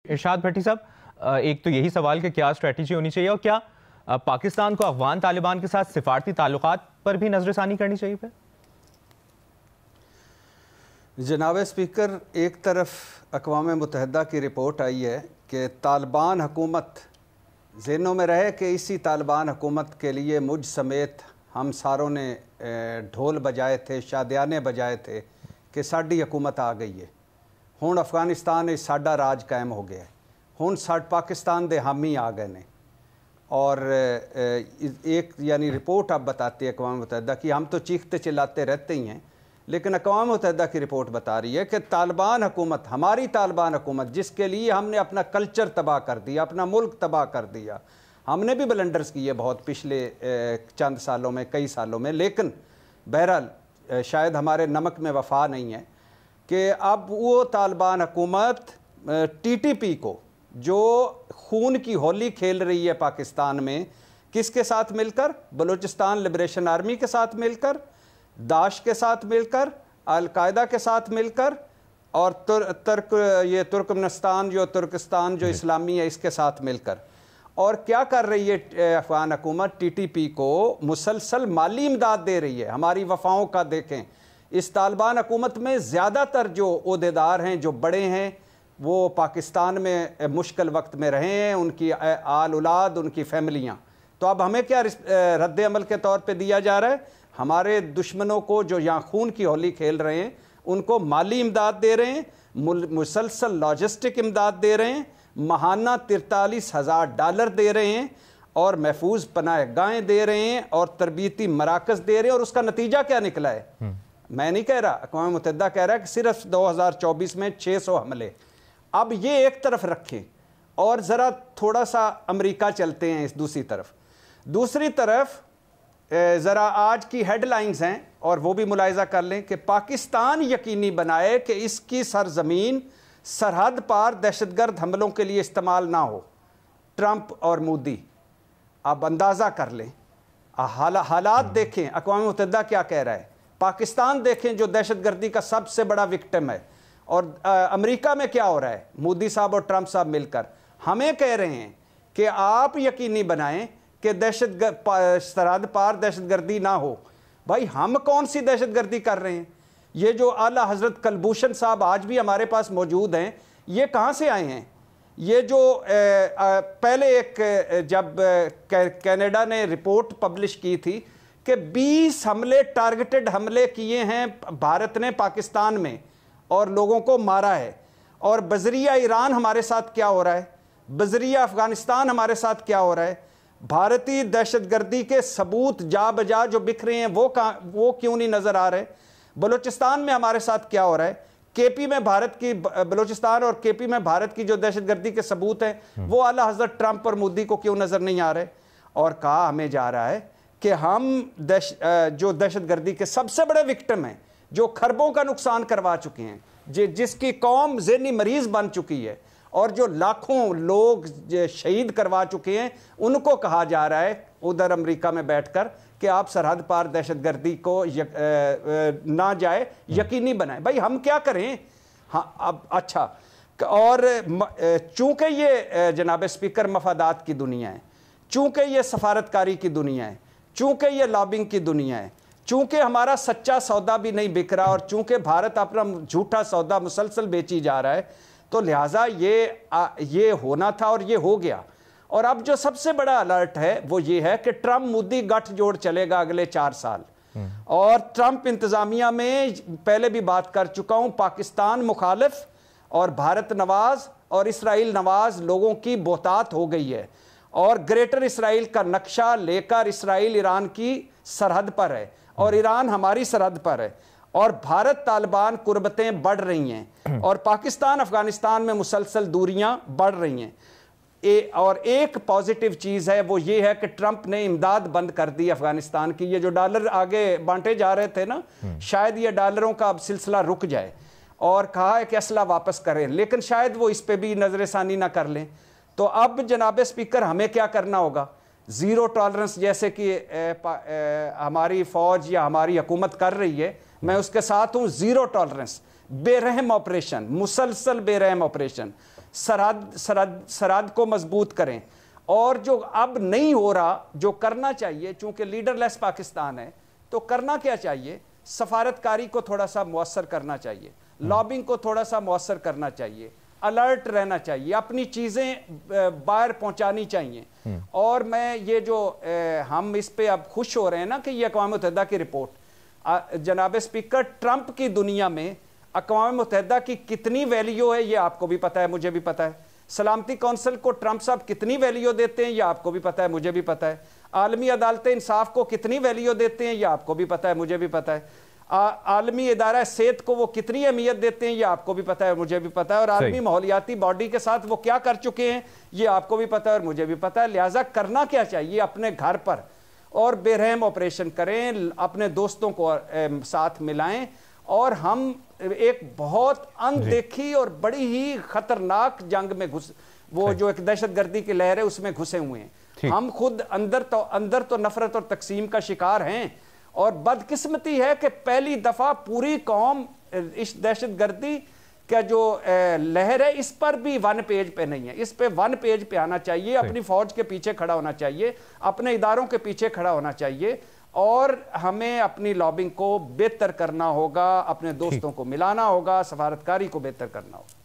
ارشاد بھٹی صاحب، ایک تو یہی سوال کہ کیا اسٹریٹجی ہونی چاہیے، اور کیا پاکستان کو افغان طالبان کے ساتھ سفارتی تعلقات پر بھی نظر ثانی کرنی چاہیے پھر؟ جناب اسپیکر، ایک طرف اقوام متحدہ کی رپورٹ آئی ہے کہ طالبان حکومت، ذہنوں میں رہے کہ اسی طالبان حکومت کے لیے مجھ سمیت ہم ساروں نے ڈھول بجائے تھے، شادیانے بجائے تھے کہ ساڈی حکومت آ گئی ہے، ہن افغانستان ساڈا راج قائم ہو گیا ہے، ہن پاکستان دے حامی آ گئے نے۔ اور ایک یعنی رپورٹ اب بتاتی ہے اقوام متحدہ کی، ہم تو چیختے چلاتے رہتے ہی ہیں، لیکن اقوام متحدہ کی رپورٹ بتا رہی ہے کہ طالبان حکومت، ہماری طالبان حکومت جس کے لیے ہم نے اپنا کلچر تباہ کر دیا، اپنا ملک تباہ کر دیا، ہم نے بھی بلنڈرز کیے بہت پچھلے چند سالوں میں، کئی سالوں میں، لیکن بہرحال شاید ہمارے نمک میں وفا نہیں ہے کہ اب وہ طالبان حکومت ٹی ٹی پی کو جو خون کی ہولی کھیل رہی ہے پاکستان میں، کس کے ساتھ مل کر؟ بلوچستان لبریشن آرمی کے ساتھ مل کر، داعش کے ساتھ مل کر، القاعدہ کے ساتھ مل کر، اور ترکمنستان ترکستان جو اسلامی ہے اس کے ساتھ مل کر، اور کیا کر رہی ہے افغان حکومت؟ ٹی ٹی پی کو مسلسل مالی امداد دے رہی ہے۔ ہماری وفاؤں کا دیکھیں، اس طالبان حکومت میں زیادہ تر جو عہدیدار ہیں، جو بڑے ہیں، وہ پاکستان میں مشکل وقت میں رہے ہیں، ان کی آل اولاد، ان کی فیملیاں۔ تو اب ہمیں کیا رد عمل کے طور پہ دیا جا رہا ہے؟ ہمارے دشمنوں کو جو یہاں خون کی ہولی کھیل رہے ہیں ان کو مالی امداد دے رہے ہیں، مسلسل لاجسٹک امداد دے رہے ہیں، ماہانہ $43,000 دے رہے ہیں، اور محفوظ پناہ گاہیں دے رہے ہیں، اور تربیتی مراکز دے رہے ہیں۔ اور اس کا نتیجہ کیا نکلا ہے؟ میں نہیں کہہ رہا، اقوام متحدہ کہہ رہا ہے کہ صرف 2024 میں 600 حملے۔ اب یہ ایک طرف رکھیں، اور ذرا تھوڑا سا امریکہ چلتے ہیں اس دوسری طرف ذرا آج کی ہیڈ لائنز ہیں، اور وہ بھی ملاحظہ کر لیں کہ پاکستان یقینی بنائے کہ اس کی سرزمین سرحد پار دہشت گرد حملوں کے لیے استعمال نہ ہو۔ ٹرمپ اور مودی، اب اندازہ کر لیں، حالات دیکھیں، اقوام متحدہ کیا کہہ رہا ہے، پاکستان دیکھیں جو دہشت گردی کا سب سے بڑا وکٹم ہے، اور امریکہ میں کیا ہو رہا ہے؟ مودی صاحب اور ٹرمپ صاحب مل کر ہمیں کہہ رہے ہیں کہ آپ یقینی بنائیں کہ سرحد پار دہشت گردی نہ ہو۔ بھائی ہم کون سی دہشت گردی کر رہے ہیں؟ یہ جو اعلیٰ حضرت کلبھوشن صاحب آج بھی ہمارے پاس موجود ہیں، یہ کہاں سے آئے ہیں؟ یہ جو پہلے ایک جب کینیڈا نے رپورٹ پبلش کی تھی کہ 20 حملے ٹارگٹڈ حملے کیے ہیں بھارت نے پاکستان میں اور لوگوں کو مارا ہے، اور بذریعہ ایران ہمارے ساتھ کیا ہو رہا ہے، بذریعہ افغانستان ہمارے ساتھ کیا ہو رہا ہے؟ بھارتی دہشت گردی کے ثبوت جا بجا جو بکھ رہے ہیں وہ کیوں نہیں نظر آ رہے؟ بلوچستان میں ہمارے ساتھ کیا ہو رہا ہے؟ کے پی میں بھارت کی، بلوچستان اور کے پی میں بھارت کی جو دہشت گردی کے ثبوت ہیں وہ اعلیٰ حضرت ٹرمپ اور مودی کو کیوں نظر نہیں آ رہے؟ اور کہا ہمیں جا رہا ہے کہ ہم جو دہشت گردی کے سب سے بڑے وکٹم ہیں، جو خربوں کا نقصان کروا چکے ہیں، جس کی قوم ذہنی مریض بن چکی ہے، اور جو لاکھوں لوگ شہید کروا چکے ہیں، ان کو کہا جا رہا ہے ادھر امریکہ میں بیٹھ کر کہ آپ سرحد پار دہشت گردی کو نہ جائے، یقینی بنائیں۔ بھائی ہم کیا کریں؟ ہاں اب اچھا، اور چونکہ یہ جناب اسپیکر مفادات کی دنیا ہے، چونکہ یہ سفارتکاری کی دنیا ہے، چونکہ یہ لابنگ کی دنیا ہے، چونکہ ہمارا سچا سودا بھی نہیں بک رہا، اور چونکہ بھارت اپنا جھوٹا سودا مسلسل بیچی جا رہا ہے، تو لہٰذا یہ ہونا تھا اور یہ ہو گیا۔ اور اب جو سب سے بڑا الرٹ ہے وہ یہ ہے کہ ٹرمپ مودی گٹھ جوڑ چلے گا اگلے 4 سال، اور ٹرمپ انتظامیہ میں پہلے بھی بات کر چکا ہوں، پاکستان مخالف اور بھارت نواز اور اسرائیل نواز لوگوں کی بہتات ہو گئی ہے، اور گریٹر اسرائیل کا نقشہ لے کر اسرائیل ایران کی سرحد پر ہے، اور ایران ہماری سرحد پر ہے، اور بھارت طالبان قربتیں بڑھ رہی ہیں، اور پاکستان افغانستان میں مسلسل دوریاں بڑھ رہی ہیں۔ اور ایک پازیٹیو چیز ہے وہ یہ ہے کہ ٹرمپ نے امداد بند کر دی افغانستان کی، یہ جو ڈالر آگے بانٹے جا رہے تھے نا، شاید یہ ڈالروں کا اب سلسلہ رک جائے، اور کہا ہے کہ اسلحہ واپس کریں، لیکن شاید وہ اس پہ بھی نظر ثانی نہ کر لیں۔ تو اب جناب اسپیکر ہمیں کیا کرنا ہوگا؟ زیرو ٹالرنس جیسے کہ ہماری فوج یا ہماری حکومت کر رہی ہے، میں اس کے ساتھ ہوں، زیرو ٹالرنس، بے رحم آپریشن، مسلسل بے رحم آپریشن، سرحد کو مضبوط کریں، اور جو اب نہیں ہو رہا جو کرنا چاہیے، چونکہ لیڈر لیس پاکستان ہے تو کرنا کیا چاہیے؟ سفارتکاری کو تھوڑا سا مؤثر کرنا چاہیے، لابنگ کو تھوڑا سا مؤثر کرنا چاہیے، الرٹ رہنا چاہیے، اپنی چیزیں باہر پہنچانی چاہیے۔ اور میں یہ جو ہم اس پہ اب خوش ہو رہے ہیں نا کہ یہ اقوام متحدہ کی رپورٹ، جناب اسپیکر، ٹرمپ کی دنیا میں اقوام متحدہ کی کتنی ویلیو ہے یہ آپ کو بھی پتہ ہے، مجھے بھی پتہ ہے۔ سلامتی کونسل کو ٹرمپ صاحب کتنی ویلیو دیتے ہیں یہ آپ کو بھی پتہ ہے، مجھے بھی پتہ ہے۔ عالمی عدالت انصاف کو کتنی ویلیو دیتے ہیں یہ آپ کو بھی پتہ ہے، مجھے بھی پتہ ہے۔ عالمی ادارہ صحت کو وہ کتنی اہمیت دیتے ہیں یہ آپ کو بھی پتہ ہے، مجھے بھی پتہ ہے۔ اور عالمی ماحولیاتی باڈی کے ساتھ وہ کیا کر چکے ہیں یہ آپ کو بھی پتہ ہے اور مجھے بھی پتہ ہے۔ لہٰذا کرنا کیا چاہیے؟ اپنے گھر پر اور بے رحم آپریشن کریں، اپنے دوستوں کو ساتھ ملائیں، اور ہم ایک بہت اندیکھی اور بڑی ہی خطرناک جنگ میں وہ جو ایک دہشت گردی کی لہر ہے اس میں گھسے ہوئے ہیں۔ ہم خود اندر تو نفرت اور تقسیم کا شکار ہیں، اور بدقسمتی ہے کہ پہلی دفعہ پوری قوم اس دہشت گردی کا جو لہر ہے اس پر بھی ون پیج پہ نہیں ہے، اس پہ ون پیج پہ آنا چاہیے، اپنی فوج کے پیچھے کھڑا ہونا چاہیے، اپنے اداروں کے پیچھے کھڑا ہونا چاہیے، اور ہمیں اپنی لابنگ کو بہتر کرنا ہوگا، اپنے دوستوں کو ملانا ہوگا، سفارتکاری کو بہتر کرنا ہوگا۔